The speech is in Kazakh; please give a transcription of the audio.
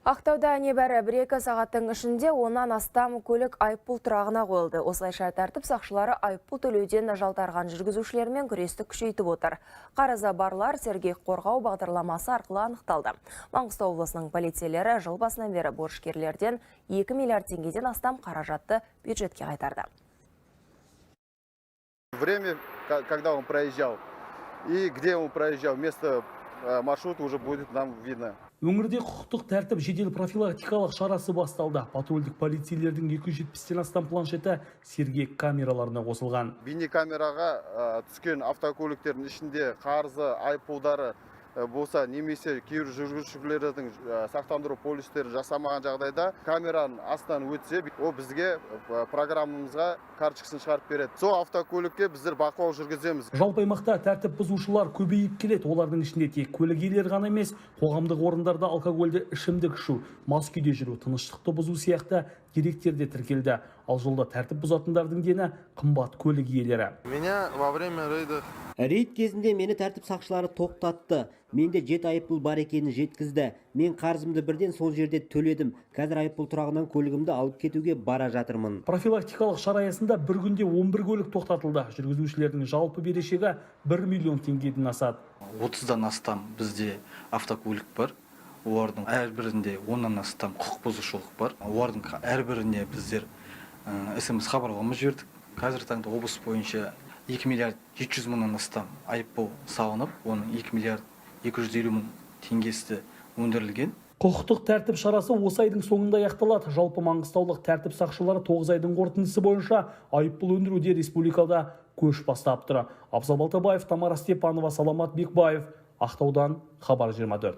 Ақтауда небәрі 1-2 сағаттың ішінде оннан астам көлік айыппұл тұрағына қойылды. Осылайша тәртіп сақшылары айыппұл төлеуден жалтарған жүргізушілермен күресті күшейтіп отыр. Қарызы барлар сергек қорғау бағдарламасы арқылы анықталды. Маңғыстау облысының полицейлері жыл басынан бері борышкерлерден 2 миллиард теңгеден астам қаражатты бюджетке қайтарды. Время, когда он проезжал и где он проезжал, место маршрута уже будет нам видно. Өңірде құқықтық тәртіп жедел профилактикалық шарасы басталды. Патрульдік полицейлердің 270-тен астам планшеті сергек камераларына қосылған. Бейнекамераға түскен автокөліктердің ішінде қарызы, айыппұлдары болса, немесе кейбір жүргізушілердің сақтандыру полистері жасамаған жағдайда камераның астынан өтсе, ол бізге программамызға карточкасын шығарып береді. Сол автокөлікке біздер бақылау жүргіземіз. Жалпы аймақта тәртіп бұзушылар көбейіп келеді. Олардың ішінде тек көлік иелері ғана емес, қоғамдық орындарда алкогольді ішімдік ішу, мас күйде жүру, тыныштықты бұзу сияқты деректерде тіркелді. Ал жолда тәртіп бұзатындардың дені қымбат көлік иелері. Рейд кезінде мені тәртіп сақшылары тоқтатты. Менде 7 айыппұл бар екенін жеткізді. Мен қарызымды бірден сол жерде төледім. Қазір айыппұл тұрағынан көлігімді алып кетуге бара жатырмын. Профилактикалық шара аясында бір күнде 11 көлік тоқтатылды. Жүргізушілердің жалпы берешегі 1 миллион теңгеден асады. 30-дан астам бізде автокөлік бар. Олардың әрбірінде 10-нан астам құқық бұзушылық бар. Олардың әрбіріне біздер СМС хабарлама жібердік. Қазір таңда облыс бойынша 2 миллиард 700 мыңнан астам айыппұл салынып, оның 2 миллиард 250 мың теңгесі өндірілген. Құқықтық тәртіп шарасы осы айдың соңында аяқталады. Жалпы маңғыстаулық тәртіп сақшылары 9 айдың қорытындысы бойынша айыппұл өндіруде республикада көш бастап тұр. Абзал Балтабаев, Тамара Степанова, Саламат Бекбаев, Ақтаудан, Хабар 24.